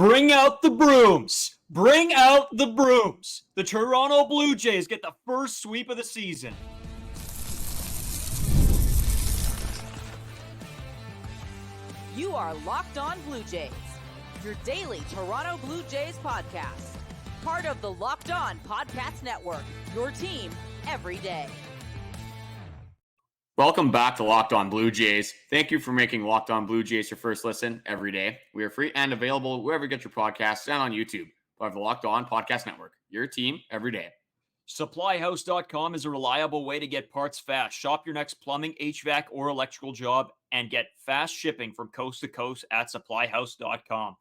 Bring out the brooms. Bring out the brooms. The Toronto Blue Jays get the first sweep of the season. You are Locked On Blue Jays, your daily Toronto Blue Jays podcast. Part of the Locked On Podcast Network, your team every day. Welcome back to Locked On Blue Jays. Thank you for making Locked On Blue Jays your first listen every day. We are free and available wherever you get your podcasts and on YouTube. Part of the Locked On Podcast Network, your team every day. SupplyHouse.com is a reliable way to get parts fast. Shop your next plumbing, HVAC, or electrical job and get fast shipping from coast to coast at SupplyHouse.com.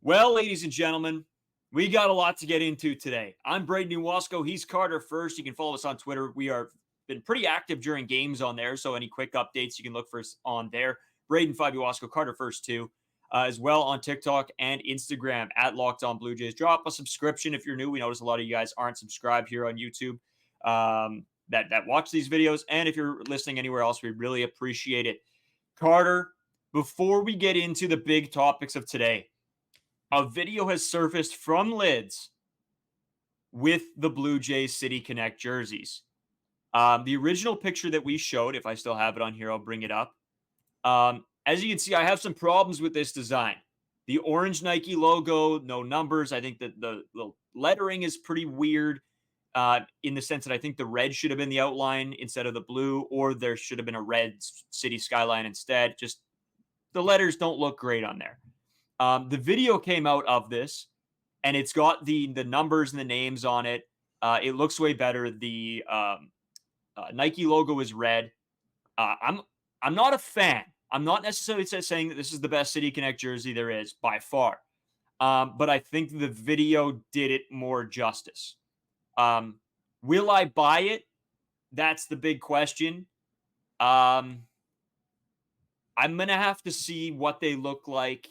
Well, ladies and gentlemen, we got a lot to get into today. I'm Brayden. He's Carter First. You can follow us on Twitter. We are been pretty active during games on there, so any quick updates you can look for us on there. Brayden 5 Uwasco, Carter First 2, as well on TikTok and Instagram at Locked On Blue Jays. Drop a subscription if you're new. We notice a lot of you guys aren't subscribed here on YouTube that watch these videos, and if you're listening anywhere else, we really appreciate it. Carter, before we get into the big topics of today, a video has surfaced from Lids with the Blue Jays City Connect jerseys. The original picture that we showed, if I still have it on here, I'll bring it up. As you can see, I have some problems with this design. The orange Nike logo, no numbers. I think that the lettering is pretty weird in the sense that I think the red should have been the outline instead of the blue, or there should have been a red city skyline instead. Just the letters don't look great on there. The video came out of this, and it's got the numbers and the names on it. It looks way better. The Nike logo is red. I'm not a fan. I'm not necessarily saying that this is the best City Connect jersey there is by far. But I think the video did it more justice. Will I buy it? That's the big question. I'm going to have to see what they look like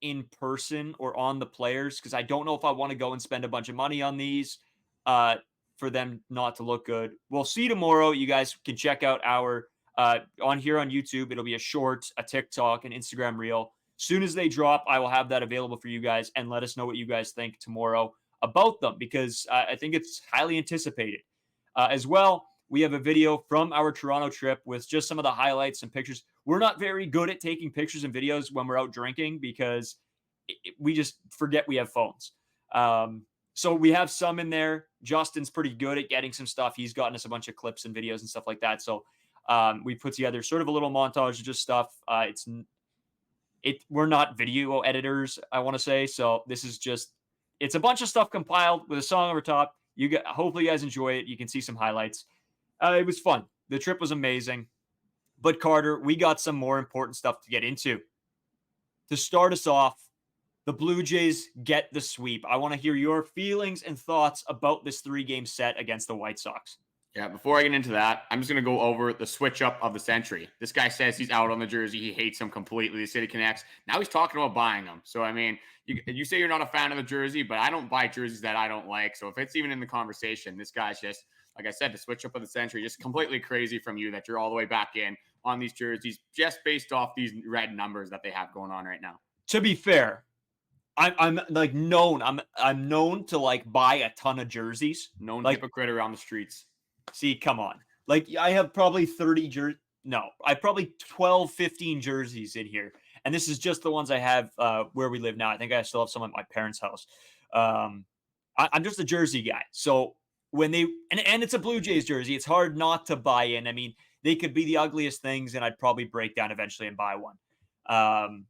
in person or on the players, because I don't know if I want to go and spend a bunch of money on these for them not to look good. We'll see tomorrow. You guys can check out our on here on YouTube. It'll be a short, a TikTok, an Instagram reel. Soon as they drop, I will have that available for you guys, and let us know what you guys think tomorrow about them, because I think it's highly anticipated. As well, we have a video from our Toronto trip with just some of the highlights and pictures. We're not very good at taking pictures and videos when we're out drinking because we just forget we have phones. So we have some in there. Justin's pretty good at getting some stuff. He's gotten us a bunch of clips and videos and stuff like that. So we put together sort of a little montage of just stuff. We're not video editors, I want to say. So this is just, it's a bunch of stuff compiled with a song over top. Hopefully you guys enjoy it. You can see some highlights. It was fun. The trip was amazing. But Carter, we got some more important stuff to get into. To start us off, the Blue Jays get the sweep. I want to hear your feelings and thoughts about this 3-game set against the White Sox. Yeah, before I get into that, I'm just going to go over the switch up of the century. This guy says he's out on the jersey. He hates him completely. The City Connects. Now he's talking about buying them. So, I mean, you say you're not a fan of the jersey, but I don't buy jerseys that I don't like. So if it's even in the conversation, this guy's just, like I said, the switch up of the century, just completely crazy from you that you're all the way back in on these jerseys just based off these red numbers that they have going on right now. To be fair, I'm like known. I'm known to like buy a ton of jerseys. Known like, hypocrite around the streets. See, come on. Like I have probably 30 jerseys. No, I probably 12, 15 jerseys in here. And this is just the ones I have where we live now. I think I still have some at my parents' house. I'm just a jersey guy. So when they, and it's a Blue Jays jersey, it's hard not to buy in. I mean, they could be the ugliest things and I'd probably break down eventually and buy one.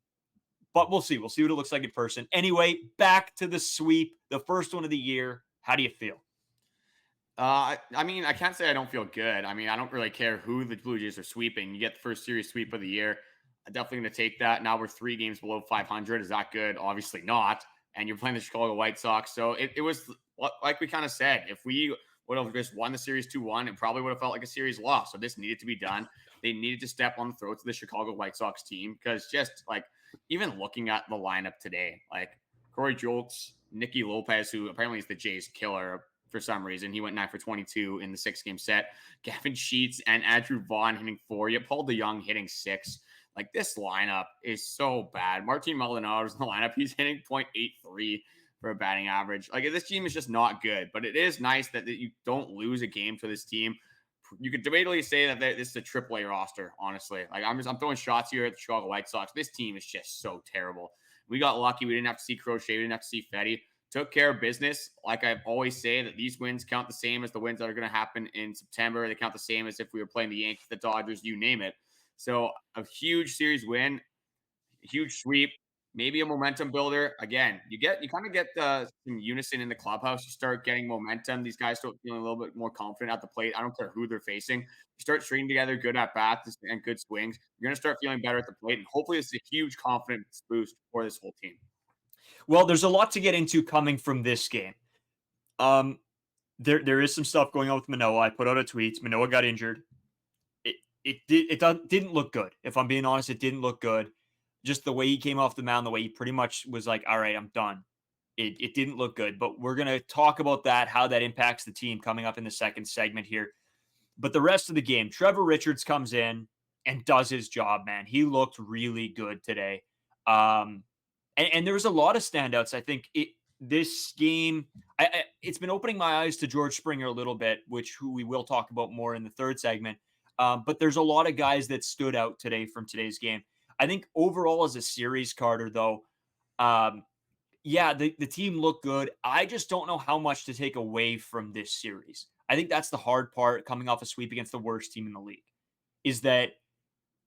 But we'll see. We'll see what it looks like in person. Anyway, back to the sweep, the first one of the year. How do you feel? I mean, I can't say I don't feel good. I mean, I don't really care who the Blue Jays are sweeping. You get the first series sweep of the year. I'm definitely going to take that. Now we're 3 games below 500. Is that good? Obviously not. And you're playing the Chicago White Sox. So it was like we kind of said, if we would have just won the series 2-1, it probably would have felt like a series loss. So this needed to be done. They needed to step on the throats of the Chicago White Sox team, because just like even looking at the lineup today, like Corey Julks, Nicky Lopez, who apparently is the Jays killer for some reason. He went 9 for 22 in the 6-game set. Gavin Sheets and Andrew Vaughn hitting 4. You have Paul DeYoung hitting 6. Like, this lineup is so bad. Martin Maldonado is in the lineup. He's hitting .83 for a batting average. Like, this team is just not good, but it is nice that you don't lose a game for this team. You could debatably say that this is a AAA roster, honestly. Like, I'm throwing shots here at the Chicago White Sox. This team is just so terrible. We got lucky. We didn't have to see Crochet. We didn't have to see Fetty. Took care of business. Like I always say, that these wins count the same as the wins that are going to happen in September. They count the same as if we were playing the Yankees, the Dodgers, you name it. So a huge series win, huge sweep, maybe a momentum builder. Again, you kind of get some unison in the clubhouse. You start getting momentum. These guys start feeling a little bit more confident at the plate. I don't care who they're facing. You start stringing together good at bats and good swings. You're going to start feeling better at the plate, and hopefully, it's a huge confidence boost for this whole team. Well, there's a lot to get into coming from this game. There is some stuff going on with Manoah. I put out a tweet. Manoah got injured. It didn't look good. If I'm being honest, it didn't look good. Just the way he came off the mound, the way he pretty much was like, all right, I'm done. It didn't look good. But we're going to talk about that, how that impacts the team coming up in the second segment here. But the rest of the game, Trevor Richards comes in and does his job, man. He looked really good today. And there was a lot of standouts. I think this game, it's been opening my eyes to George Springer a little bit, who we will talk about more in the third segment. But there's a lot of guys that stood out today from today's game. I think overall as a series, Carter, though, the team looked good. I just don't know how much to take away from this series. I think that's the hard part coming off a sweep against the worst team in the league, is that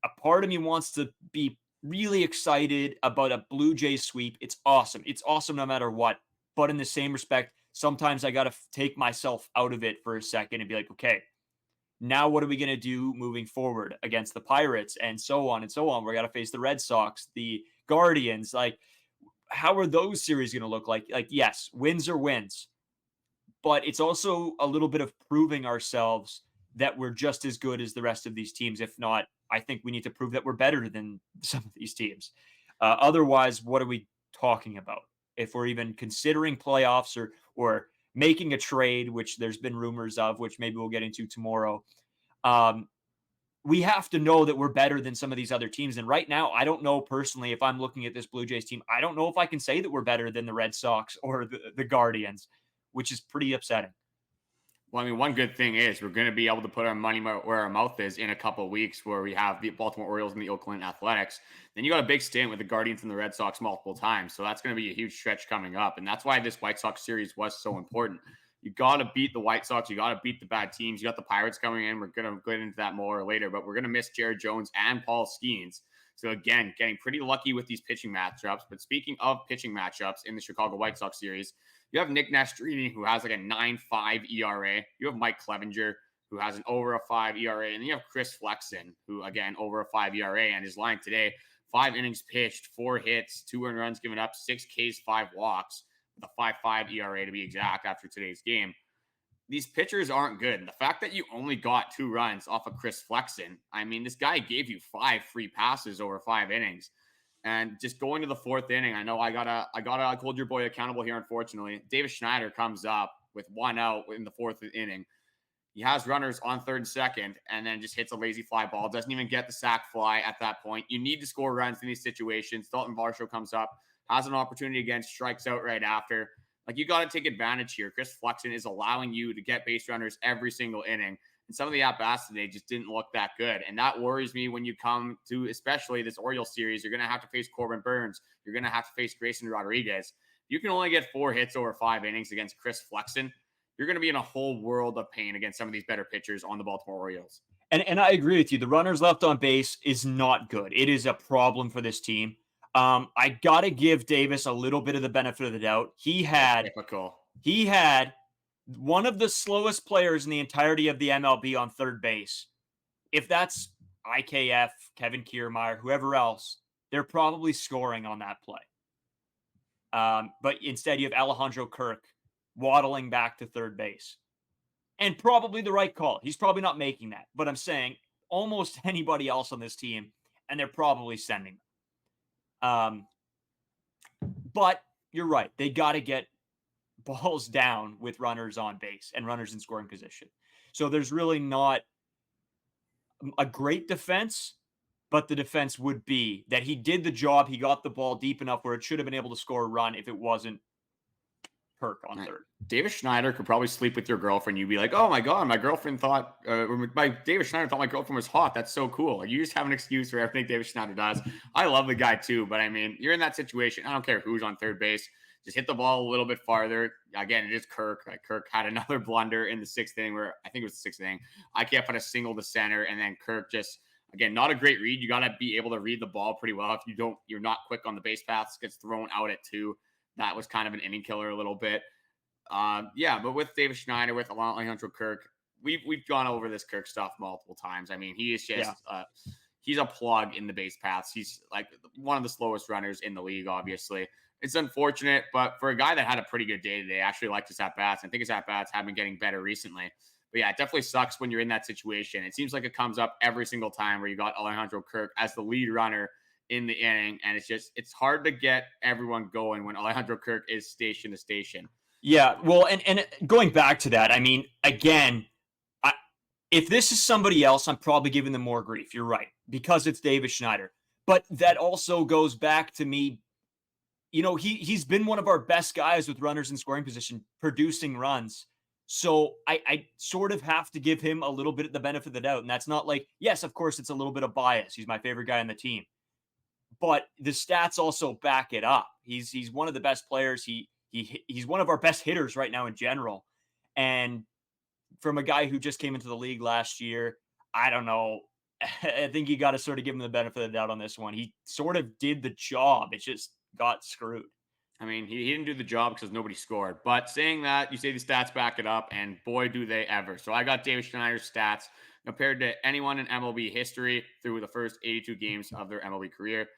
a part of me wants to be really excited about a Blue Jays sweep. It's awesome. It's awesome no matter what. But in the same respect, sometimes I got to take myself out of it for a second and be like, okay, now what are we going to do moving forward against the Pirates and so on and so on? We're going to face the Red Sox, the Guardians. Like, how are those series going to look like? Like, yes, wins are wins, but it's also a little bit of proving ourselves that we're just as good as the rest of these teams. If not, I think we need to prove that we're better than some of these teams. Otherwise, what are we talking about? If we're even considering playoffs or making a trade, which there's been rumors of, which maybe we'll get into tomorrow, we have to know that we're better than some of these other teams. And right now, I don't know personally, if I'm looking at this Blue Jays team, I don't know if I can say that we're better than the Red Sox or the Guardians, which is pretty upsetting. Well, I mean, one good thing is we're going to be able to put our money where our mouth is in a couple of weeks, where we have the Baltimore Orioles and the Oakland Athletics. Then you got a big stint with the Guardians and the Red Sox multiple times. So that's going to be a huge stretch coming up. And that's why this White Sox series was so important. You got to beat the White Sox. You got to beat the bad teams. You got the Pirates coming in. We're going to get into that more later, but we're going to miss Jared Jones and Paul Skeens. So again, getting pretty lucky with these pitching matchups. But speaking of pitching matchups in the Chicago White Sox series, you have Nick Nastrini, who has like a 9.5 ERA. You have Mike Clevenger, who has an over a 5 ERA. And then you have Chris Flexen, who, again, over a 5 ERA. And his line today, 5 innings pitched, 4 hits, 2 earned runs given up, 6 Ks, 5 walks, with a 5.5 ERA to be exact after today's game. These pitchers aren't good. And the fact that you only got 2 runs off of Chris Flexen, I mean, this guy gave you 5 free passes over 5 innings. And just going to the 4th inning, I know I gotta hold your boy accountable here, unfortunately. Davis Schneider comes up with 1 out in the 4th inning. He has runners on 3rd and 2nd, and then just hits a lazy fly ball. Doesn't even get the sac fly at that point. You need to score runs in these situations. Dalton Varsho comes up, has an opportunity again, strikes out right after. Like, you got to take advantage here. Chris Flexen is allowing you to get base runners every single inning. And some of the at-bats today just didn't look that good. And that worries me when you come to, especially this Orioles series. You're going to have to face Corbin Burns. You're going to have to face Grayson Rodriguez. You can only get 4 hits over 5 innings against Chris Flexen. You're going to be in a whole world of pain against some of these better pitchers on the Baltimore Orioles. And I agree with you. The runners left on base is not good. It is a problem for this team. I got to give Davis a little bit of the benefit of the doubt. He had one of the slowest players in the entirety of the MLB on third base. If that's IKF, Kevin Kiermaier, whoever else, they're probably scoring on that play. But instead, you have Alejandro Kirk waddling back to third base. And probably the right call. He's probably not making that. But I'm saying almost anybody else on this team, and they're probably sending them. But you're right. They got to get balls down with runners on base and runners in scoring position. So there's really not a great defense, but the defense would be that he did the job. He got the ball deep enough where it should have been able to score a run if it wasn't Kirk on third. Davis Schneider could probably sleep with your girlfriend. You'd be like, oh my God, my girlfriend thought, Davis Schneider thought my girlfriend was hot. That's so cool. Like, you just have an excuse for everything Davis Schneider does. I love the guy too, but I mean, you're in that situation. I don't care who's on third base. Just hit the ball a little bit farther. Again, it is Kirk. Kirk had another blunder in the sixth inning where I think it was the sixth inning. I can't put a single to center, and then Kirk just, again, not a great read. You got to be able to read the ball pretty well. If you're not quick on the base paths, gets thrown out at two. That was kind of an inning killer a little bit. But with Davis Schneider, with Alejandro Kirk, we've gone over this Kirk stuff multiple times. I mean, he is just he's a plug in the base paths. He's like one of the slowest runners in the league, obviously. It's unfortunate, but for a guy that had a pretty good day today, I actually liked his at-bats. I think his at-bats have been getting better recently. But yeah, it definitely sucks when you're in that situation. It seems like it comes up every single time where you got Alejandro Kirk as the lead runner in the inning, and it's hard to get everyone going when Alejandro Kirk is station to station. Yeah, well, and going back to that, I mean, again, if this is somebody else, I'm probably giving them more grief. You're right, because it's Davis Schneider. But that also goes back to me. You know, he's been one of our best guys with runners in scoring position, producing runs. So I sort of have to give him a little bit of the benefit of the doubt. And that's not like, yes, of course, it's a little bit of bias. He's my favorite guy on the team. But the stats also back it up. He's one of the best players. He's one of our best hitters right now in general. And from a guy who just came into the league last year, I don't know. I think you got to sort of give him the benefit of the doubt on this one. He sort of did the job. It just got screwed. I mean, he didn't do the job because nobody scored. But saying that, you say the stats back it up, and boy, do they ever. So I got Davis Schneider's stats compared to anyone in MLB history through the first 82 games of their MLB career.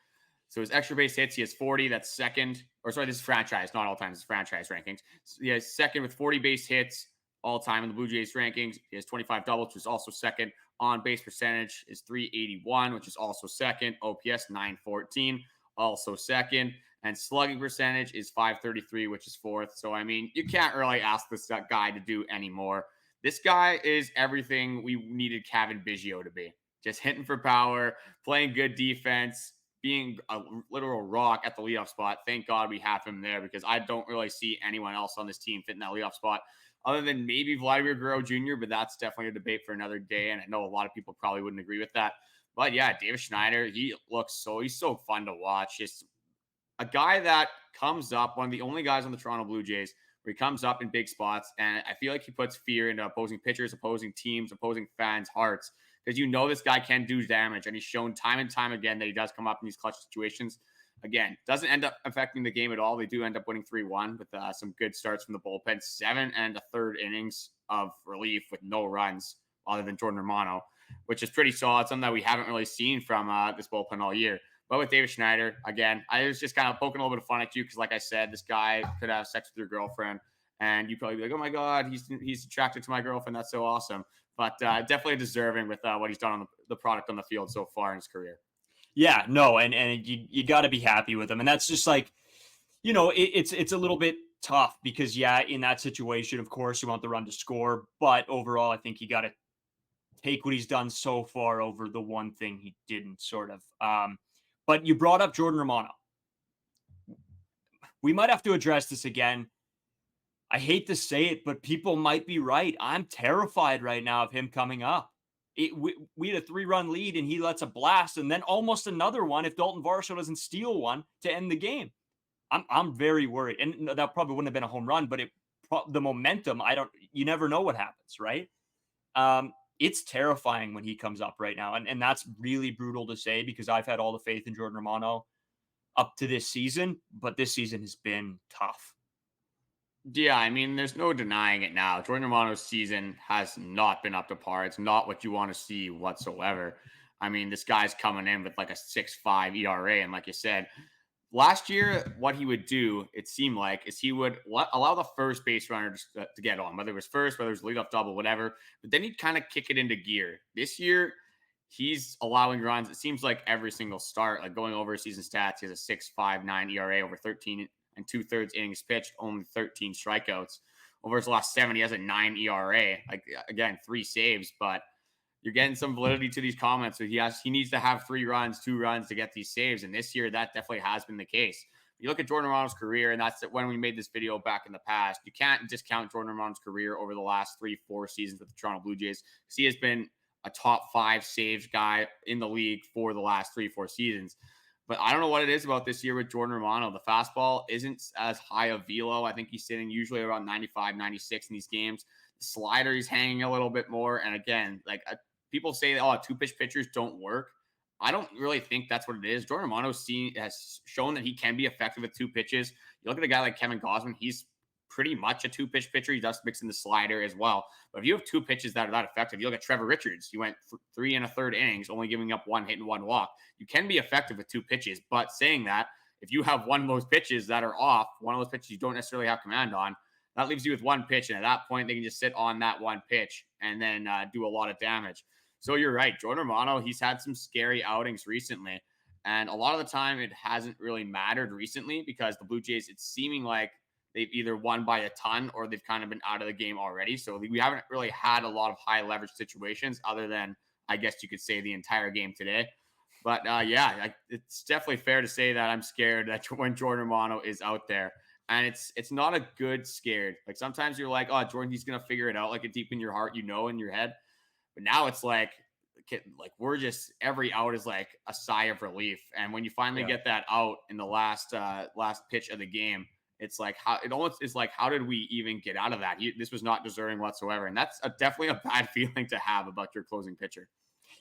So his extra base hits, he has 40. That's second. Or sorry, this is franchise, not all time. This is franchise rankings. So he has second with 40 base hits all time in the Blue Jays rankings. He has 25 doubles, which is also second. On base percentage is .381, which is also second. OPS 914, also second. And slugging percentage is .533, which is fourth. So, I mean, you can't really ask this guy to do any more. This guy is everything we needed Kevin Biggio to be. Just hitting for power, playing good defense, being a literal rock at the leadoff spot. Thank God we have him there, because I don't really see anyone else on this team fitting that leadoff spot other than maybe Vladimir Guerrero Jr., but that's definitely a debate for another day, and I know a lot of people probably wouldn't agree with that. But yeah, Davis Schneider, he's so fun to watch. Just a guy that comes up, one of the only guys on the Toronto Blue Jays where he comes up in big spots, and I feel like he puts fear into opposing pitchers, opposing teams, opposing fans' hearts, because you know this guy can do damage, and he's shown time and time again that he does come up in these clutch situations. Again, doesn't end up affecting the game at all. They do end up winning 3-1 with some good starts from the bullpen, 7 1/3 innings of relief with no runs other than Jordan Romano, which is pretty solid, something that we haven't really seen from this bullpen all year. But with Davis Schneider, again, I was just kind of poking a little bit of fun at you because, like I said, this guy could have sex with your girlfriend, and you'd probably be like, oh my God, he's attracted to my girlfriend. That's so awesome. But definitely deserving with what he's done on the product on the field so far in his career. Yeah, no, and you got to be happy with him. And that's just like, you know, it's a little bit tough because, yeah, in that situation, of course, you want the run to score. But overall, I think you got to take what he's done so far over the one thing he didn't, sort of. But you brought up Jordan Romano. We might have to address this again. I hate to say it, but people might be right. I'm terrified right now of him coming up. We had a 3-run lead, and he lets a blast, and then almost another one if Dalton Varsho doesn't steal one to end the game. I'm very worried, and that probably wouldn't have been a home run, but the momentum, you never know what happens, right? It's terrifying when he comes up right now, and that's really brutal to say because I've had all the faith in Jordan Romano up to this season, but this season has been tough. Yeah, I mean, there's no denying it now. Jordan Romano's season has not been up to par. It's not what you want to see whatsoever. I mean, this guy's coming in with like a 6.5 ERA. And like you said, last year, what he would do, it seemed like, is he would allow the first base runner to get on, whether it was first, whether it was leadoff double, whatever. But then he'd kind of kick it into gear. This year, he's allowing runs. It seems like every single start, like going over season stats, he has a 6.59 ERA over 13 and 2/3 innings pitched, only 13 strikeouts. Over his last 7, he has a 9 ERA. Like, again, 3 saves. But you're getting some validity to these comments. So he needs to have 3 runs, 2 runs to get these saves. And this year, that definitely has been the case. You look at Jordan Romano's career, and that's when we made this video back in the past. You can't discount Jordan Romano's career over the last 3-4 seasons with the Toronto Blue Jays, because he has been a top 5 saves guy in the league for the last 3-4 seasons. But I don't know what it is about this year with Jordan Romano. The fastball isn't as high a velo. I think he's sitting usually around 95, 96 in these games. The slider, he's hanging a little bit more. And again, people say, 2-pitch pitchers don't work. I don't really think that's what it is. Jordan Romano has shown that he can be effective with 2 pitches. You look at a guy like Kevin Gausman, he's pretty much a 2-pitch pitcher. He does mix in the slider as well. But if you have 2 pitches that are that effective, you look at Trevor Richards. He went 3 1/3 innings, only giving up 1 hit and 1 walk. You can be effective with 2 pitches. But saying that, if you have one of those pitches that are off, one of those pitches you don't necessarily have command on, that leaves you with 1 pitch. And at that point, they can just sit on that 1 pitch and then do a lot of damage. So you're right. Jordan Romano, he's had some scary outings recently. And a lot of the time, it hasn't really mattered recently because the Blue Jays, it's seeming like they've either won by a ton or they've kind of been out of the game already. So we haven't really had a lot of high leverage situations other than, I guess you could say, the entire game today. But it's definitely fair to say that I'm scared that when Jordan Romano is out there. And it's not a good scared. Like sometimes you're like, oh, Jordan, he's going to figure it out, like deep in your heart, in your head. But now it's like we're just, every out is like a sigh of relief. And when you finally get that out in the last pitch of the game, it's like how did we even get out of that? This was not deserving whatsoever. And that's definitely a bad feeling to have about your closing pitcher.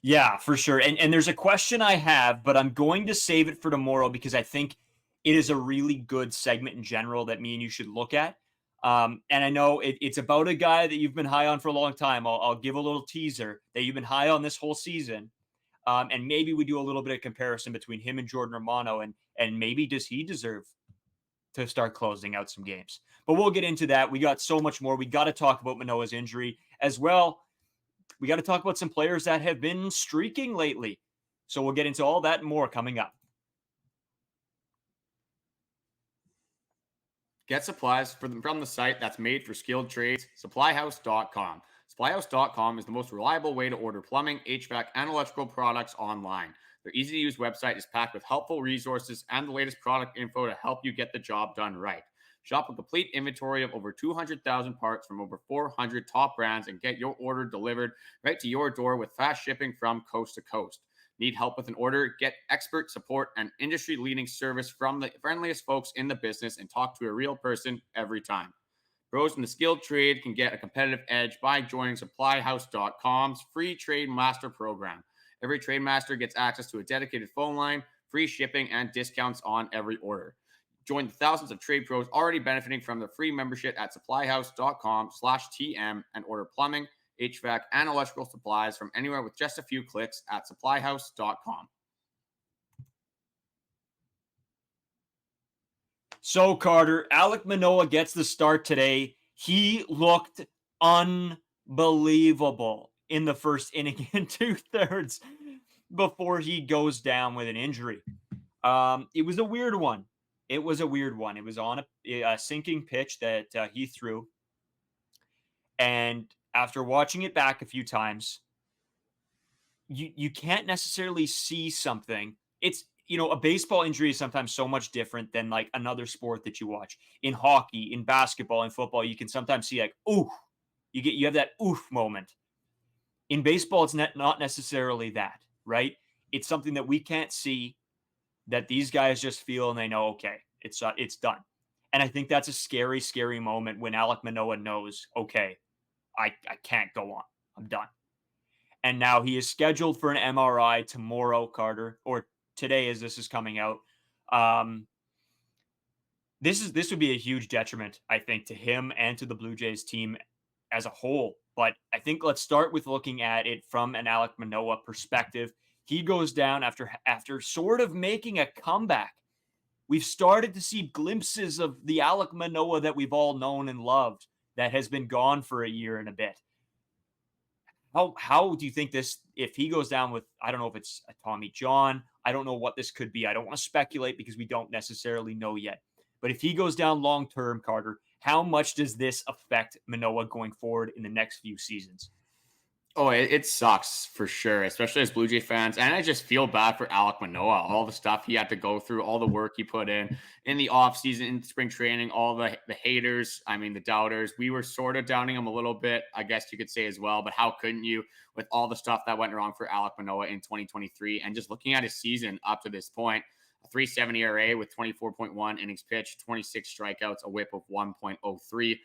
Yeah, for sure. And there's a question I have, but I'm going to save it for tomorrow because I think it is a really good segment in general that me and you should look at. And I know it's about a guy that you've been high on for a long time. I'll give a little teaser that you've been high on this whole season. And maybe we do a little bit of comparison between him and Jordan Romano, and maybe does he deserve to start closing out some games. But we'll get into that. We got so much more. We got to talk about Manoah's injury as well. We got to talk about some players that have been streaking lately. So we'll get into all that and more coming up. Get supplies from the site that's made for skilled trades, supplyhouse.com. Supplyhouse.com is the most reliable way to order plumbing, HVAC, and electrical products online. Their easy-to-use website is packed with helpful resources and the latest product info to help you get the job done right. Shop a complete inventory of over 200,000 parts from over 400 top brands and get your order delivered right to your door with fast shipping from coast to coast. Need help with an order? Get expert support and industry-leading service from the friendliest folks in the business and talk to a real person every time. Pros in the skilled trade can get a competitive edge by joining supplyhouse.com's free Trade Master program. Every Trade Master gets access to a dedicated phone line, free shipping, and discounts on every order. Join the thousands of trade pros already benefiting from the free membership at supplyhouse.com/TM and order plumbing, HVAC, and electrical supplies from anywhere with just a few clicks at supplyhouse.com. So, Carter, Alek Manoah gets the start today. He looked unbelievable in the first inning and 2/3 before he goes down with an injury. It was a weird one. It was on a sinking pitch that he threw. And after watching it back a few times, you can't necessarily see something. It's, a baseball injury is sometimes so much different than like another sport that you watch. In hockey, in basketball, in football, you can sometimes see like, ooh, you have that oof moment. In baseball, it's not necessarily that, right? It's something that we can't see, that these guys just feel and they know, okay, it's done. And I think that's a scary, scary moment when Alek Manoah knows, okay, I can't go on. I'm done. And now he is scheduled for an MRI tomorrow, Carter, or today as this is coming out. This would be a huge detriment, I think, to him and to the Blue Jays team as a whole. But I think let's start with looking at it from an Alek Manoah perspective. He goes down after sort of making a comeback. We've started to see glimpses of the Alek Manoah that we've all known and loved that has been gone for a year and a bit. How do you think this, if he goes down with, I don't know if it's a Tommy John, I don't know what this could be. I don't want to speculate because we don't necessarily know yet. But if he goes down long-term, Carter, how much does this affect Manoah going forward in the next few seasons? Oh, it sucks for sure, especially as Blue Jay fans. And I just feel bad for Alek Manoah, all the stuff he had to go through, all the work he put in the offseason, in spring training, all the haters, I mean, the doubters. We were sort of downing him a little bit, I guess you could say as well. But how couldn't you with all the stuff that went wrong for Alek Manoah in 2023? And just looking at his season up to this point, a 3.70 ERA with 24.1 innings pitched, 26 strikeouts, a whip of 1.03.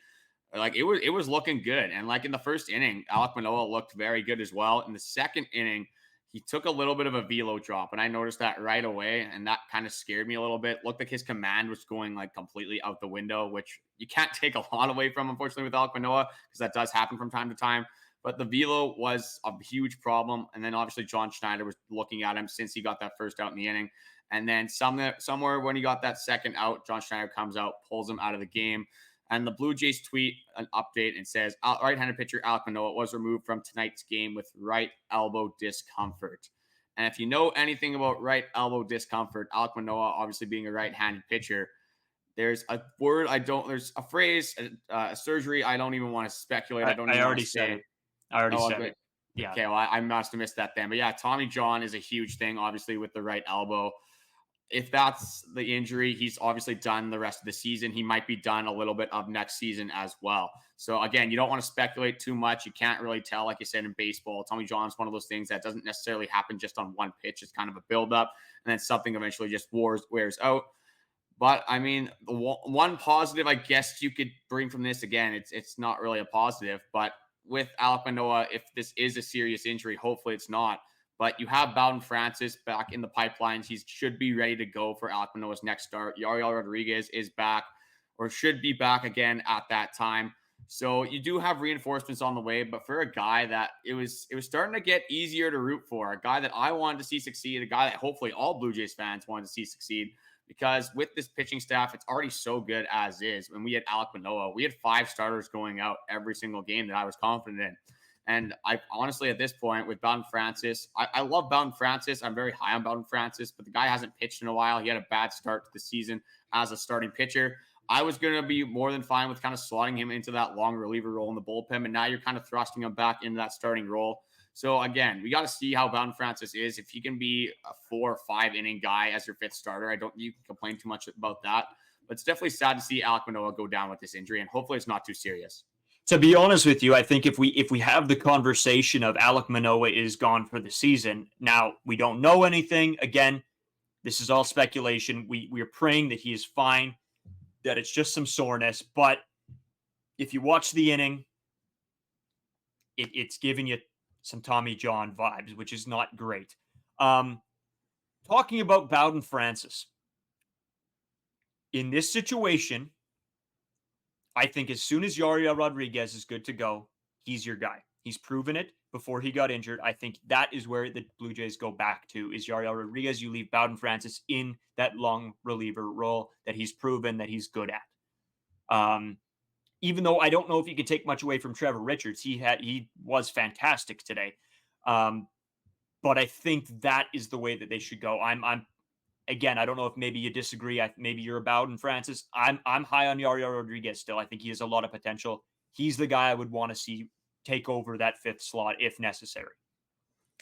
Like it was looking good. And like in the first inning, Alek Manoah looked very good as well. In the second inning, he took a little bit of a velo drop, and I noticed that right away, and that kind of scared me a little bit. Looked like his command was going like completely out the window, which you can't take a lot away from, unfortunately, with Alek Manoah, because that does happen from time to time. But the velo was a huge problem. And then obviously John Schneider was looking at him since he got that first out in the inning. And then somewhere when he got that second out, John Schneider comes out, pulls him out of the game. And the Blue Jays tweet an update and says, right-handed pitcher Alek Manoah was removed from tonight's game with right elbow discomfort. And if you know anything about right elbow discomfort, Alek Manoah, obviously being a right-handed pitcher, there's a word there's a phrase, a surgery I don't even want to speculate. I don't even want to say. I already said it. Yeah. Okay, well, I must have missed that then. But yeah, Tommy John is a huge thing, obviously, with the right elbow. If that's the injury, he's obviously done the rest of the season. He might be done a little bit of next season as well. So again, you don't want to speculate too much. You can't really tell, like you said, in baseball. Tommy John's one of those things that doesn't necessarily happen just on one pitch. It's kind of a buildup, and then something eventually just wears out. But I mean, the one positive I guess you could bring from this, again, it's not really a positive, but with Alek Manoah, if this is a serious injury, hopefully it's not. But you have Bowden Francis back in the pipelines. He should be ready to go for Alek Manoah's next start. Yariel Rodriguez is back, or should be back again at that time. So you do have reinforcements on the way. But for a guy that it was starting to get easier to root for, a guy that I wanted to see succeed, a guy that hopefully all Blue Jays fans wanted to see succeed, because with this pitching staff, it's already so good as is. When we had Alek Manoah, we had 5 starters going out every single game that I was confident in. And I honestly, at this point, with Bowden Francis, I love Bowden Francis. I'm very high on Bowden Francis, but the guy hasn't pitched in a while. He had a bad start to the season as a starting pitcher. I was going to be more than fine with kind of slotting him into that long reliever role in the bullpen, and now you're kind of thrusting him back into that starting role. So again, we got to see how Bowden Francis is. If he can be a 4 or 5 inning guy as your 5th starter, you can complain too much about that. But it's definitely sad to see Alek Manoah go down with this injury, and hopefully it's not too serious. To be honest with you, I think if we have the conversation of Alek Manoah is gone for the season, now we don't know anything. Again, this is all speculation. We are praying that he is fine, that it's just some soreness. But if you watch the inning, it's giving you some Tommy John vibes, which is not great. Talking about Bowden Francis, in this situation, I think as soon as Yariel Rodriguez is good to go, he's your guy. He's proven it before he got injured. I think that is where the Blue Jays go back to, is Yariel Rodriguez. You leave Bowden Francis in that long reliever role that he's proven that he's good at. Even though I don't know if you can take much away from Trevor Richards. He was fantastic today. But I think that is the way that they should go. Again, I don't know if maybe you disagree. Maybe you're a Bowden Francis. I'm high on Yariel Rodriguez still. I think he has a lot of potential. He's the guy I would want to see take over that 5th slot if necessary.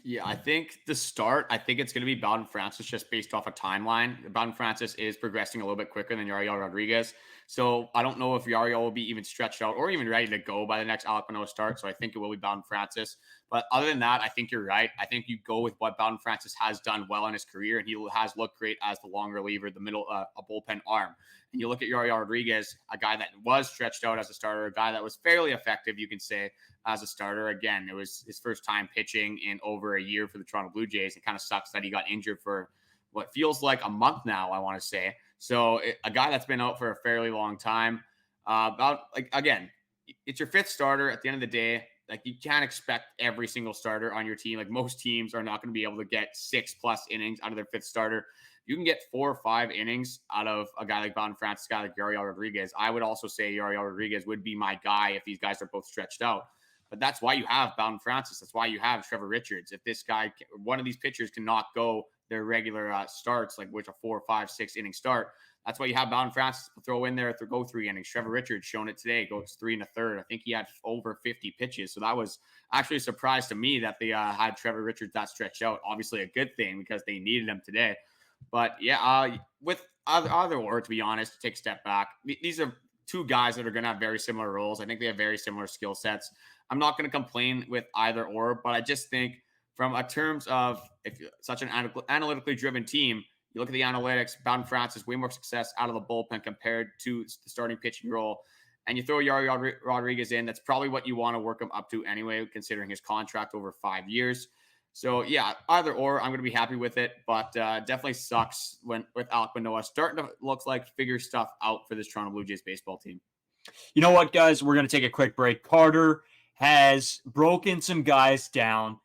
Yeah, I think it's going to be Bowden Francis just based off a timeline. Bowden Francis is progressing a little bit quicker than Yariel Rodriguez. So I don't know if Yariel will be even stretched out or even ready to go by the next Alek Manoah start. So I think it will be Bowden Francis. But other than that, I think you're right. I think you go with what Bowden Francis has done well in his career, and he has looked great as the long reliever, the middle, a bullpen arm. And you look at Yariel Rodriguez, a guy that was stretched out as a starter, a guy that was fairly effective, you can say, as a starter. Again, it was his first time pitching in over a year for the Toronto Blue Jays. It kind of sucks that he got injured for what feels like a month now, I want to say. So a guy that's been out for a fairly long time. Again, it's your 5th starter at the end of the day. Like, you can't expect every single starter on your team. Like, most teams are not going to be able to get 6+ innings out of their 5th starter. You can get 4 or 5 innings out of a guy like Bowden Francis, a guy like Yariel Rodriguez. I would also say Yariel Rodriguez would be my guy if these guys are both stretched out. But that's why you have Bowden Francis. That's why you have Trevor Richards. If this guy, one of these pitchers, cannot go their regular starts, like which a 4, 5, 6 inning start, That's why you have Bowden Francis throw in there, go 3 innings. Trevor Richards shown it today, goes 3 1/3. I think he had over 50 pitches. So that was actually a surprise to me that they had Trevor Richards that stretched out. Obviously a good thing because they needed him today. But yeah, with either or, to be honest, to take a step back, these are two guys that are going to have very similar roles. I think they have very similar skill sets. I'm not going to complain with either or, but I just think from a terms of if you're such an analytically driven team, you look at the analytics, Bowden Francis, way more success out of the bullpen compared to the starting pitching role. And you throw Yari Rodriguez in, that's probably what you want to work him up to anyway, considering his contract over 5 years. So, yeah, either or, I'm going to be happy with it. But definitely sucks with Alek Manoah starting to look like figure stuff out for this Toronto Blue Jays baseball team. You know what, guys? We're going to take a quick break. Carter has broken some guys down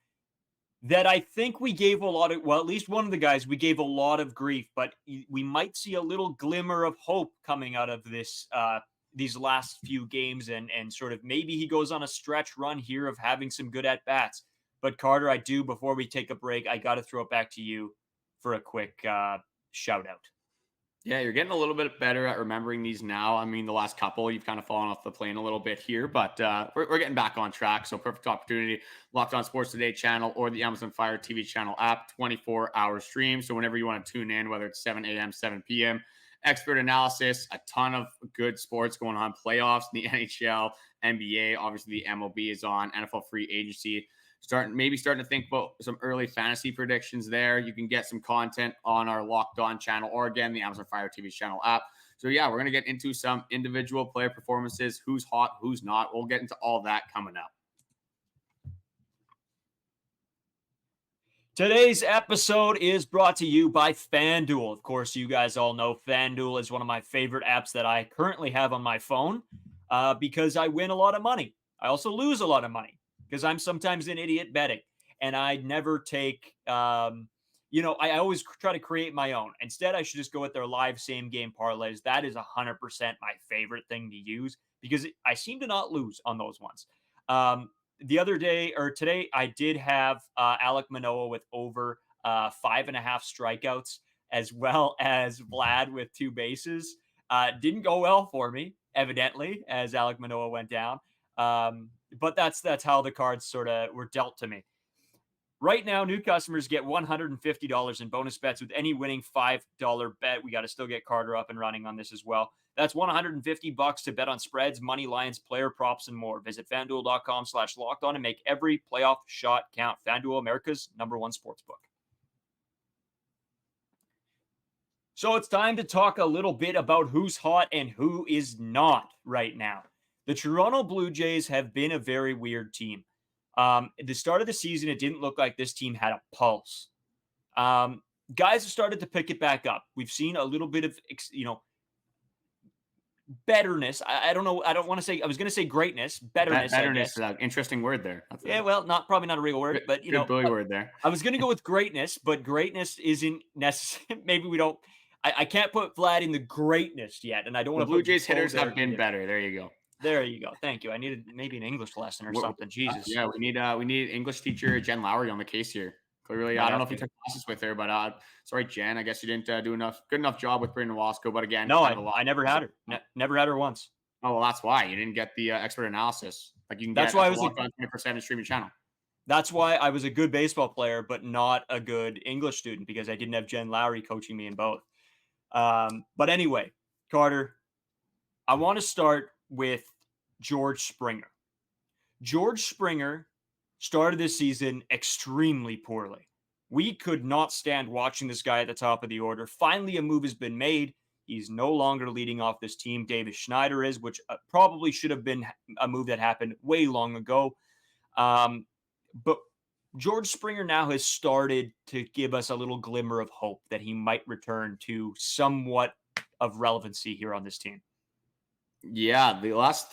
that I think we gave a lot of, well, at least one of the guys, we gave a lot of grief, but we might see a little glimmer of hope coming out of this, these last few games, and sort of maybe he goes on a stretch run here of having some good at-bats. But Carter, before we take a break, I got to throw it back to you for a quick shout out. Yeah, you're getting a little bit better at remembering these now. I mean, the last couple, you've kind of fallen off the plane a little bit here, but we're getting back on track. So perfect opportunity. Locked On Sports Today channel or the Amazon Fire TV channel app, 24-hour stream. So whenever you want to tune in, whether it's 7 a.m., 7 p.m., expert analysis, a ton of good sports going on, playoffs, the NHL, NBA, obviously the MLB is on, NFL free agency. Starting to think about some early fantasy predictions there. You can get some content on our Locked On channel or, again, the Amazon Fire TV channel app. So, yeah, we're going to get into some individual player performances, who's hot, who's not. We'll get into all that coming up. Today's episode is brought to you by FanDuel. Of course, you guys all know FanDuel is one of my favorite apps that I currently have on my phone because I win a lot of money. I also lose a lot of money, because I'm sometimes an idiot betting, and I never take, I always try to create my own. Instead, I should just go with their live same game parlays. That is 100% my favorite thing to use because I seem to not lose on those ones. The other day or today, I did have Alek Manoah with over 5.5 strikeouts, as well as Vlad with 2 bases. Didn't go well for me, evidently, as Alek Manoah went down. But that's how the cards sort of were dealt to me. Right now, new customers get $150 in bonus bets with any winning $5 bet. We got to still get Carter up and running on this as well. That's $150 to bet on spreads, money lines, player props, and more. Visit FanDuel.com/lockedon and make every playoff shot count. FanDuel, America's #1 sportsbook. So it's time to talk a little bit about who's hot and who is not right now. The Toronto Blue Jays have been a very weird team. At the start of the season, it didn't look like this team had a pulse. Guys have started to pick it back up. We've seen a little bit of, betterness. I don't know. I don't want to say, I was going to say greatness. Betterness. Betterness is an interesting word there. Probably not a real word, but good bully word there. I was going to go with greatness, but greatness isn't necessary. Maybe we don't, I can't put Vlad in the greatness yet. And I don't want to. Blue Jays hitters have been better. There you go. There you go. Thank you. I needed maybe an English lesson or something. Jesus. Yeah, we need English teacher Jen Lowry on the case here. Clearly, I don't know if you took classes with her, but sorry, Jen. I guess you didn't do good enough job with Brayden Wasco. But again, no, I never had her. Never had her once. Oh well, that's why you didn't get the expert analysis. Like you can. That's why I was on 24/7 streaming channel. That's why I was a good baseball player, but not a good English student because I didn't have Jen Lowry coaching me in both. But anyway, Carter, I want to start with George Springer. George Springer started this season extremely poorly. We could not stand watching this guy at the top of the order. Finally, a move has been made. He's no longer leading off this team. Davis Schneider is, which probably should have been a move that happened way long ago. But George Springer now has started to give us a little glimmer of hope that he might return to somewhat of relevancy here on this team. Yeah,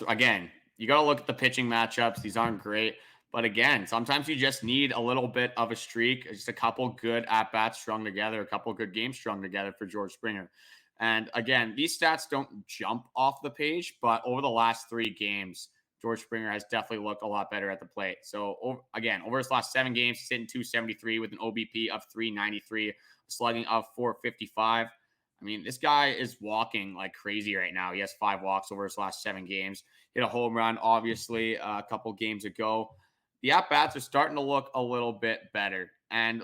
again, you got to look at the pitching matchups. These aren't great. But again, sometimes you just need a little bit of a streak, just a couple good at-bats strung together, a couple good games strung together for George Springer. And again, these stats don't jump off the page, but over the last 3 games, George Springer has definitely looked a lot better at the plate. So over his last 7 games, he's hitting .273 with an OBP of .393, slugging of .455. I mean, this guy is walking like crazy right now. He has 5 walks over his last 7 games. Hit a home run, obviously, a couple games ago. The at-bats are starting to look a little bit better. And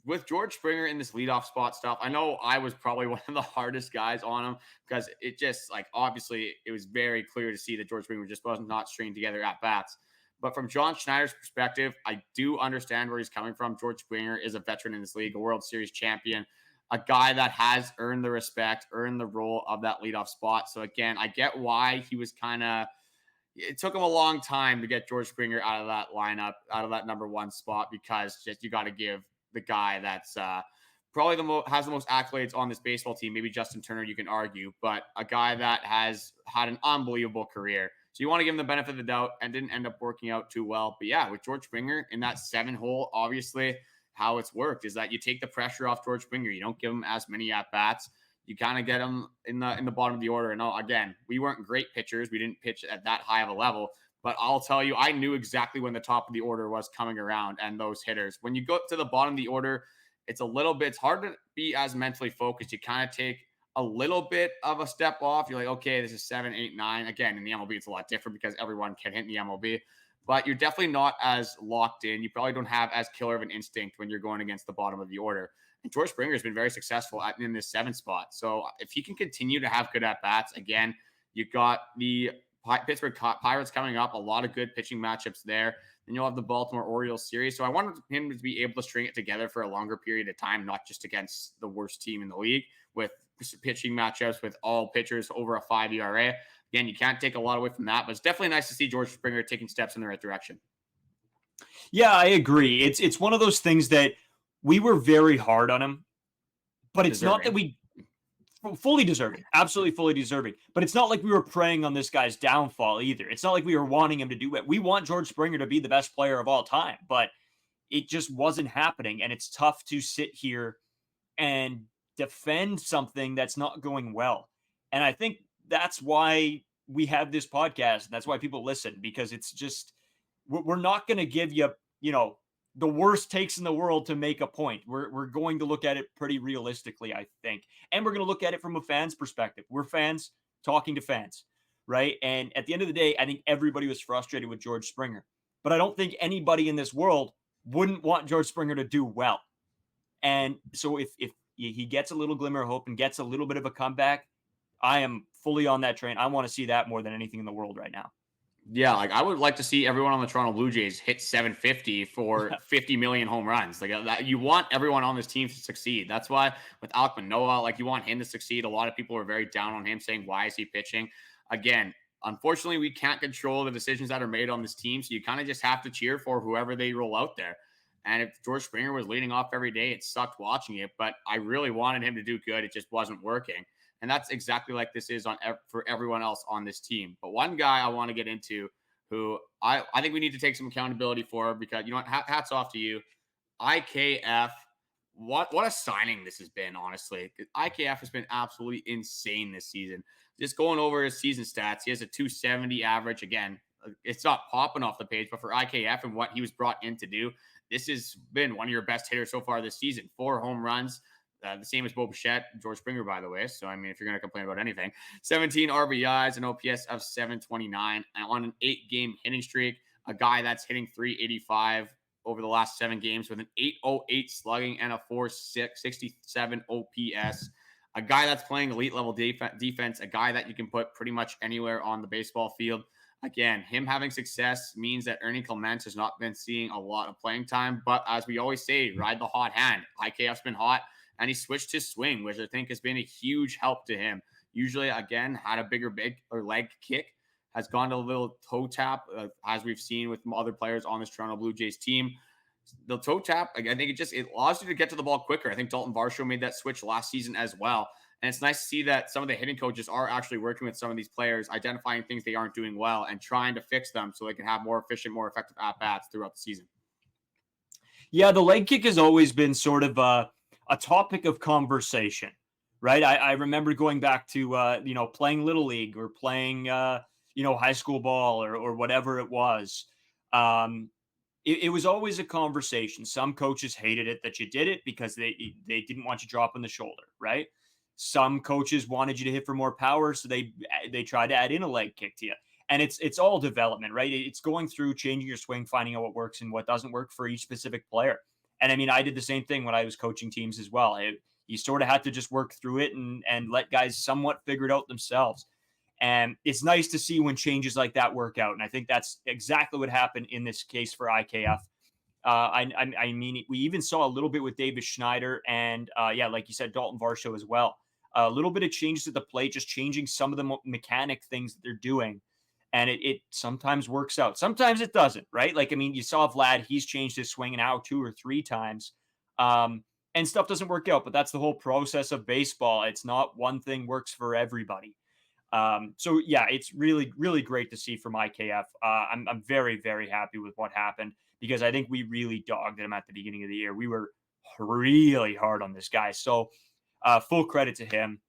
with George Springer in this leadoff spot stuff, I know I was probably one of the hardest guys on him because it just, like, obviously it was very clear to see that George Springer just was not stringing together at-bats. But from John Schneider's perspective, I do understand where he's coming from. George Springer is a veteran in this league, a World Series champion, a guy that has earned the respect, earned the role of that leadoff spot. So again, I get why he was kind of, it took him a long time to get George Springer out of that lineup, out of that number 1 spot, because just you got to give the guy that's probably has the most accolades on this baseball team. Maybe Justin Turner, you can argue, but a guy that has had an unbelievable career. So you want to give him the benefit of the doubt, and didn't end up working out too well. But yeah, with George Springer in that 7 hole, obviously how it's worked is that you take the pressure off George Springer. You don't give him as many at bats. You kind of get him in the bottom of the order. And again, we weren't great pitchers. We didn't pitch at that high of a level. But I'll tell you, I knew exactly when the top of the order was coming around and those hitters. When you go to the bottom of the order, it's hard to be as mentally focused. You kind of take a little bit of a step off. You're like, okay, this is 7, 8, 9. Again, in the MLB, it's a lot different because everyone can hit in the MLB. But you're definitely not as locked in. You probably don't have as killer of an instinct when you're going against the bottom of the order. And George Springer has been very successful in this 7 spot. So if he can continue to have good at-bats, again, you've got the Pittsburgh Pirates coming up, a lot of good pitching matchups there. Then you'll have the Baltimore Orioles series. So I wanted him to be able to string it together for a longer period of time, not just against the worst team in the league, with pitching matchups with all pitchers over a 5 ERA. Again, you can't take a lot away from that, but it's definitely nice to see George Springer taking steps in the right direction. Yeah, I agree. It's one of those things that we were very hard on him, but it's not that we fully deserving, absolutely fully deserving. But it's not like we were preying on this guy's downfall either. It's not like we were wanting him to do it. We want George Springer to be the best player of all time, but it just wasn't happening. And it's tough to sit here and defend something that's not going well. And I think that's why we have this podcast. And that's why people listen, because it's just, we're not going to give you, the worst takes in the world to make a point. We're going to look at it pretty realistically, I think. And we're going to look at it from a fan's perspective. We're fans talking to fans, right? And at the end of the day, I think everybody was frustrated with George Springer. But I don't think anybody in this world wouldn't want George Springer to do well. And so if he gets a little glimmer of hope and gets a little bit of a comeback, I am fully on that train. I want to see that more than anything in the world right now. Yeah, like I would like to see everyone on the Toronto Blue Jays hit 750 for 50 million home runs. Like that, you want everyone on this team to succeed. That's why with Alek Manoah, like you want him to succeed. A lot of people are very down on him, saying, "Why is he pitching?" Again, unfortunately, we can't control the decisions that are made on this team, so you kind of just have to cheer for whoever they roll out there. And if George Springer was leading off every day, it sucked watching it. But I really wanted him to do good. It just wasn't working. And that's exactly like this is for everyone else on this team. But one guy I want to get into who I think we need to take some accountability for, because, you know what, hats off to you. IKF, what a signing this has been, honestly. IKF has been absolutely insane this season. Just going over his season stats, he has a 270 average. Again, it's not popping off the page, but for IKF and what he was brought in to do, this has been one of your best hitters so far this season. 4 home runs. The same as Bo Bichette, George Springer, by the way. So, I mean, if you're going to complain about anything, 17 RBIs, an OPS of 729, and on an 8-game hitting streak, a guy that's hitting 385 over the last 7 games with an 808 slugging and a 467 OPS. A guy that's playing elite level defense, a guy that you can put pretty much anywhere on the baseball field. Again, him having success means that Ernie Clements has not been seeing a lot of playing time. But as we always say, ride the hot hand. IKF's been hot. And he switched his swing, which I think has been a huge help to him. Usually, again, had a bigger leg kick, has gone to a little toe tap, as we've seen with other players on this Toronto Blue Jays team. The toe tap, I think it allows you to get to the ball quicker. I think Dalton Varsho made that switch last season as well. And it's nice to see that some of the hitting coaches are actually working with some of these players, identifying things they aren't doing well and trying to fix them so they can have more efficient, more effective at-bats throughout the season. Yeah, the leg kick has always been sort of a topic of conversation, right? I remember going back to, playing Little League or playing, high school ball or whatever it was. It was always a conversation. Some coaches hated it that you did it because they didn't want you dropping the shoulder, right? Some coaches wanted you to hit for more power, so they tried to add in a leg kick to you. And it's all development, right? It's going through, changing your swing, finding out what works and what doesn't work for each specific player. And I mean, I did the same thing when I was coaching teams as well. You sort of had to just work through it and let guys somewhat figure it out themselves. And it's nice to see when changes like that work out. And I think that's exactly what happened in this case for IKF. I mean, we even saw a little bit with Davis Schneider and, like you said, Dalton Varsho as well. A little bit of changes at the plate, just changing some of the mechanic things that they're doing. And it sometimes works out. Sometimes it doesn't, right? Like, I mean, you saw Vlad, he's changed his swing now 2 or 3 times. And stuff doesn't work out, but that's the whole process of baseball. It's not one thing works for everybody. So yeah, it's really, really great to see from IKF. I'm very, very happy with what happened because I think we really dogged him at the beginning of the year. We were really hard on this guy. So full credit to him.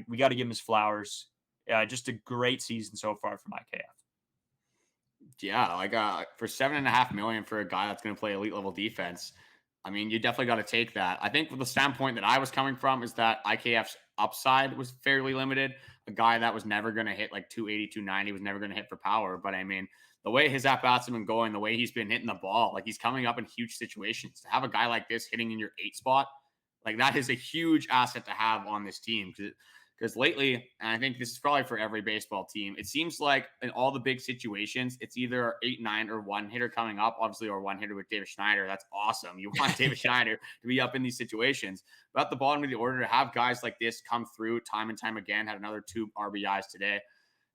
We got to give him his flowers. Just a great season so far from IKF. Yeah, like for $7.5 million for a guy that's going to play elite level defense, I mean, you definitely got to take that. I think the standpoint that I was coming from is that IKF's upside was fairly limited. A guy that was never going to hit like 280, 290 was never going to hit for power. But I mean, the way his at-bats have been going, the way he's been hitting the ball, like he's coming up in huge situations. To have a guy like this hitting in your 8 spot, like that is a huge asset to have on this team. Because lately, and I think this is probably for every baseball team, it seems like in all the big situations, it's either 8, 9, or one hitter coming up, obviously, or one hitter with David Schneider. That's awesome. You want David Schneider to be up in these situations. But at the bottom of the order, to have guys like this come through time and time again, had another 2 RBIs today.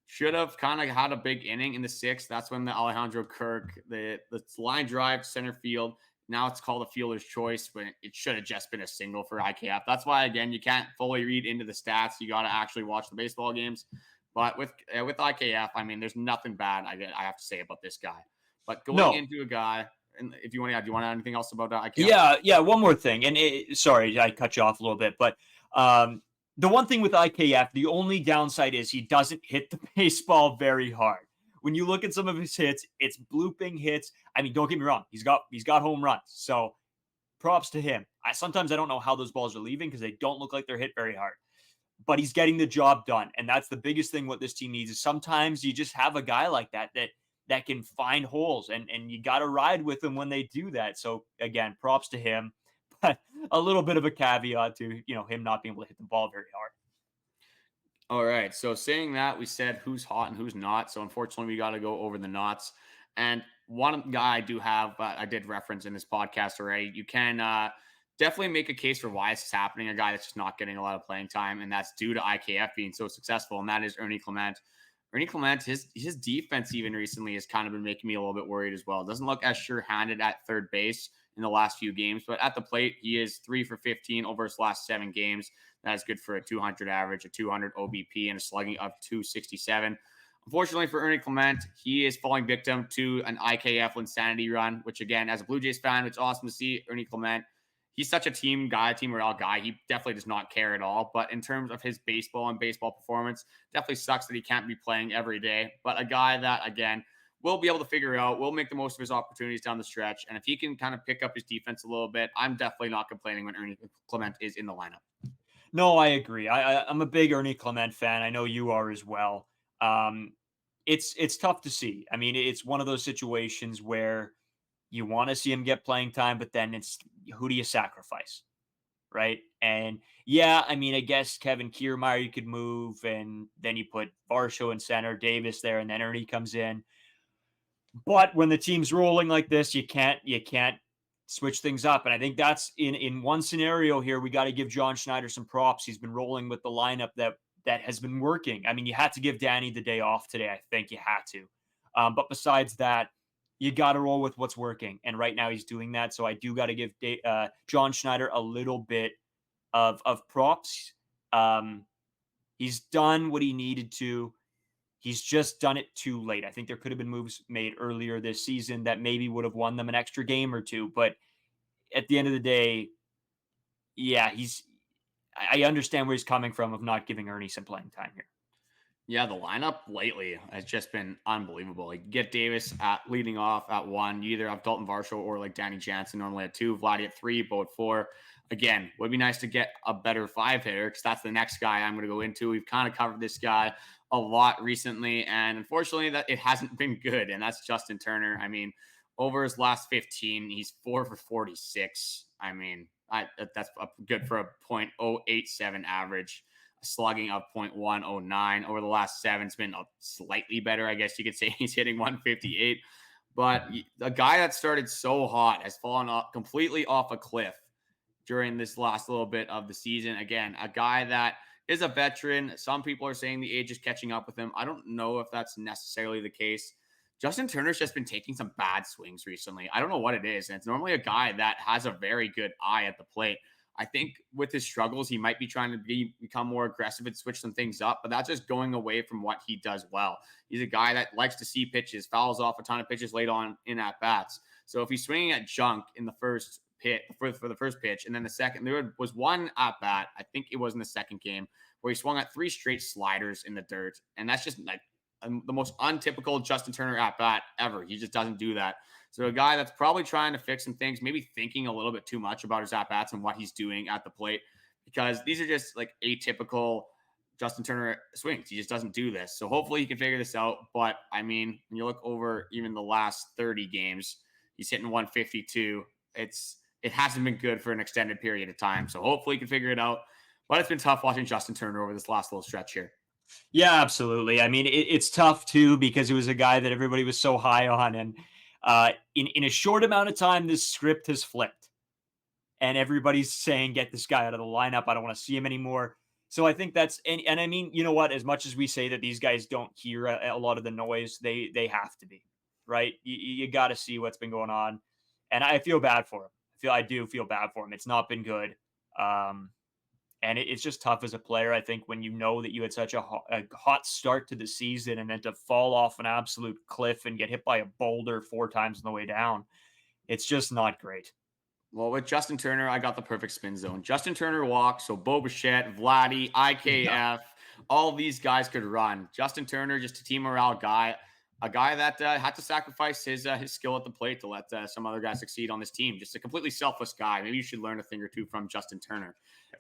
Should have kind of had a big inning in the 6th. That's when the Alejandro Kirk, the line drive to center field. Now it's called a fielder's choice when it should have just been a single for IKF. That's why, again, you can't fully read into the stats. You got to actually watch the baseball games. But with IKF, I mean, there's nothing bad I have to say about this guy. But going into a guy, and if you want to add, do you want to add anything else about IKF? Yeah. One more thing. And sorry, I cut you off a little bit. But the one thing with IKF, the only downside is he doesn't hit the baseball very hard. When you look at some of his hits, it's blooping hits. I mean, don't get me wrong. He's got home runs. So props to him. Sometimes I don't know how those balls are leaving because they don't look like they're hit very hard. But he's getting the job done. And that's the biggest thing what this team needs is sometimes you just have a guy like that can find holes. And you got to ride with him when they do that. So, again, props to him. But a little bit of a caveat to, him not being able to hit the ball very hard. All right. So saying that, we said who's hot and who's not. So unfortunately, we got to go over the nots. And one guy I do have, I did reference in this podcast already. You can definitely make a case for why this is happening. A guy that's just not getting a lot of playing time, and that's due to IKF being so successful, and that is Ernie Clement. Ernie Clement, his defense even recently has kind of been making me a little bit worried as well. It doesn't look as sure-handed at third base in the last few games, but at the plate, he is 3 for 15 over his last 7 games. That is good for a 200 average, a 200 OBP, and a slugging of 267. Unfortunately for Ernie Clement, he is falling victim to an IKF insanity run, which again, as a Blue Jays fan, it's awesome to see Ernie Clement. He's such a team morale guy. He definitely does not care at all. But in terms of his baseball and baseball performance, definitely sucks that he can't be playing every day. But a guy that, again, will be able to figure out, will make the most of his opportunities down the stretch. And if he can kind of pick up his defense a little bit, I'm definitely not complaining when Ernie Clement is in the lineup. No, I agree. I'm a big Ernie Clement fan. I know you are as well. It's tough to see. I mean, it's one of those situations where you want to see him get playing time, but then it's who do you sacrifice, right? And yeah, I mean, I guess Kevin Kiermaier you could move, and then you put Varsho in center, Davis there, and then Ernie comes in. But when the team's rolling like this, you can't switch things up. And I think that's in one scenario here, we got to give John Schneider some props. He's been rolling with the lineup that has been working. I mean, you had to give Danny the day off today. I think you had to. But besides that, you got to roll with what's working. And right now he's doing that. So I do got to give John Schneider a little bit of props. He's done what he needed to. He's just done it too late. I think there could have been moves made earlier this season that maybe would have won them an extra game or two. But at the end of the day, yeah, I understand where he's coming from of not giving Ernie some playing time here. Yeah, the lineup lately has just been unbelievable. Like, get Davis at leading off at one. You either have Dalton Varsho or like Danny Jansen normally at two, Vladdy at three, Bo at four. Again, would be nice to get a better five hitter because that's the next guy I'm going to go into. We've kind of covered this guy a lot recently, and unfortunately, that it hasn't been good. And that's Justin Turner. I mean, over his last 15, he's 4 for 46. I mean, that's good for a .087 average, slugging of .109 over the last seven. It's been slightly better, I guess you could say. He's hitting 158, but a guy that started so hot has fallen off completely off a cliff during this last little bit of the season. Again, a guy that is a veteran. Some people are saying the age is catching up with him. I don't know if that's necessarily the case. Justin Turner's just been taking some bad swings recently. I don't know what it is. And it's normally a guy that has a very good eye at the plate. I think with his struggles, he might be trying to become more aggressive and switch some things up, but that's just going away from what he does well. He's a guy that likes to see pitches, fouls off a ton of pitches late on in at bats. So if he's swinging at junk in the first pitch for the first pitch, and then the second, there was one at bat, I think it was in the second game, where he swung at 3 straight sliders in the dirt, and that's just like the most untypical Justin Turner at bat ever. He just doesn't do that. So a guy that's probably trying to fix some things, maybe thinking a little bit too much about his at-bats and what he's doing at the plate, because these are just like atypical Justin Turner swings. He just doesn't do this. So hopefully he can figure this out. But I mean, when you look over even the last 30 games, he's hitting 152. It hasn't been good for an extended period of time. So hopefully he can figure it out. But it's been tough watching Justin Turner over this last little stretch here. Yeah, absolutely. I mean, it's tough too because it was a guy that everybody was so high on, and in a short amount of time, this script has flipped, and everybody's saying, "Get this guy out of the lineup. I don't want to see him anymore." So I think that's and I mean, you know what? As much as we say that these guys don't hear a lot of the noise, they have to be right. You got to see what's been going on, and I feel bad for him. I do feel bad for him. It's not been good. And it's just tough as a player, I think, when you know that you had such a hot start to the season and then to fall off an absolute cliff and get hit by a boulder 4 times on the way down. It's just not great. Well, with Justin Turner, I got the perfect spin zone. Justin Turner walks, so Bo Bichette, Vladdy, IKF, all these guys could run. Justin Turner, just a team morale guy, a guy that had to sacrifice his skill at the plate to let some other guys succeed on this team. Just a completely selfless guy. Maybe you should learn a thing or two from Justin Turner.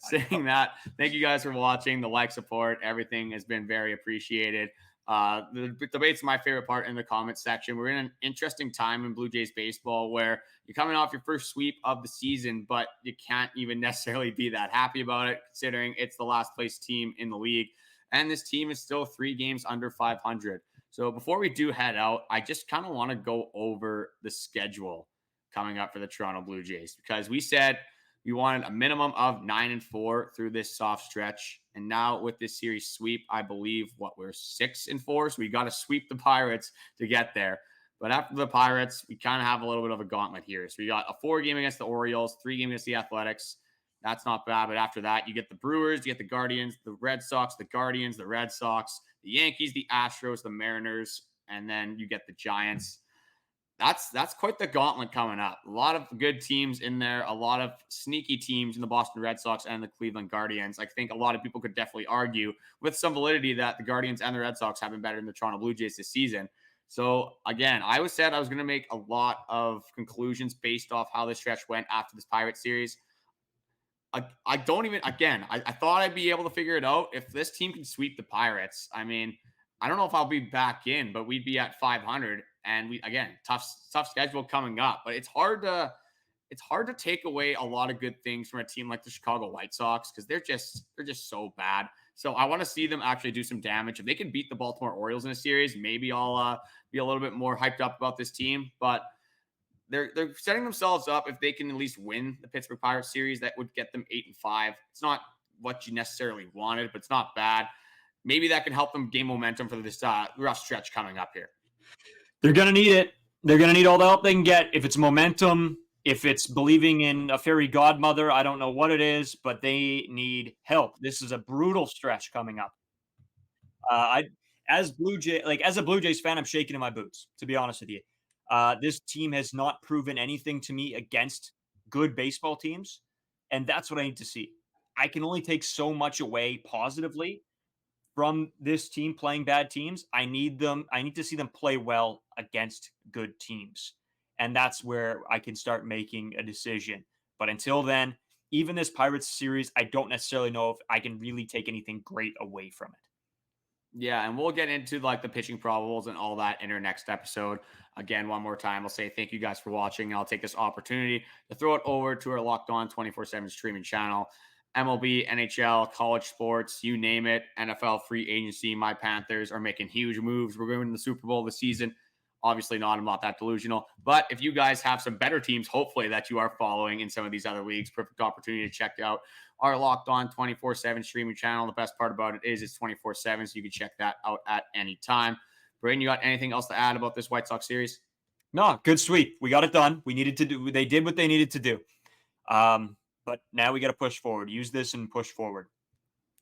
Saying that, thank you guys for watching. The like, support, everything has been very appreciated. The debate's my favorite part in the comments section. We're in an interesting time in Blue Jays baseball where you're coming off your first sweep of the season, but you can't even necessarily be that happy about it considering it's the last place team in the league. And this team is still 3 games under 500. So before we do head out, I just kind of want to go over the schedule coming up for the Toronto Blue Jays because we said we wanted a minimum of 9-4 through this soft stretch. And now with this series sweep, I believe we're 6-4. So we got to sweep the Pirates to get there. But after the Pirates, we kind of have a little bit of a gauntlet here. So we got a 4-game against the Orioles, 3-game against the Athletics. That's not bad. But after that, you get the Brewers, you get the Guardians, the Red Sox, the Guardians, the Red Sox, the Yankees, the Astros, the Mariners, and then you get the Giants. That's quite the gauntlet coming up. A lot of good teams in there, a lot of sneaky teams in the Boston Red Sox and the Cleveland Guardians. I think a lot of people could definitely argue with some validity that the Guardians and the Red Sox have been better than the Toronto Blue Jays this season. So again, I was going to make a lot of conclusions based off how this stretch went after this Pirates series. I don't even, again, I thought I'd be able to figure it out. If this team can sweep the Pirates, I mean, I don't know if I'll be back in, but we'd be at 500. And we, again, tough schedule coming up, but it's hard to take away a lot of good things from a team like the Chicago White Sox because they're just so bad. So I want to see them actually do some damage. If they can beat the Baltimore Orioles in a series, maybe I'll be a little bit more hyped up about this team. But they're setting themselves up if they can at least win the Pittsburgh Pirates series. That would get them 8-5. It's not what you necessarily wanted, but it's not bad. Maybe that can help them gain momentum for this rough stretch coming up here. They're going to need it. They're going to need all the help they can get. If it's momentum, if it's believing in a fairy godmother, I don't know what it is, but they need help. This is a brutal stretch coming up. As a Blue Jays fan, I'm shaking in my boots, to be honest with you. This team has not proven anything to me against good baseball teams, and that's what I need to see. I can only take so much away positively from this team playing bad teams. I need to see them play well against good teams. And that's where I can start making a decision. But until then, even this Pirates series, I don't necessarily know if I can really take anything great away from it. Yeah, and we'll get into like the pitching probables and all that in our next episode. Again, one more time, I'll say thank you guys for watching. I'll take this opportunity to throw it over to our Locked On 24/7 streaming channel. MLB, NHL, college sports, you name it, NFL free agency. My Panthers are making huge moves. We're going to the Super Bowl this season. Obviously not, I'm not that delusional. But if you guys have some better teams, hopefully that you are following in some of these other leagues, perfect opportunity to check out our Locked On 24/7 streaming channel. The best part about it is it's 24/7, so you can check that out at any time. Brayden, you got anything else to add about this White Sox series? No, good sweep. We got it done. They did what they needed to do. But now we got to push forward. Use this and push forward.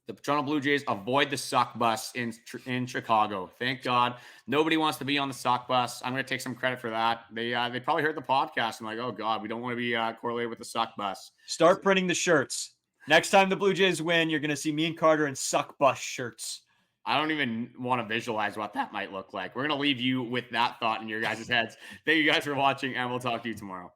The Toronto Blue Jays avoid the suck bus in Chicago. Thank God. Nobody wants to be on the suck bus. I'm going to take some credit for that. They probably heard the podcast and like, oh God, we don't want to be correlated with the suck bus. Start printing the shirts. Next time the Blue Jays win, you're going to see me and Carter in suck bus shirts. I don't even want to visualize what that might look like. We're going to leave you with that thought in your guys' heads. Thank you guys for watching, and we'll talk to you tomorrow.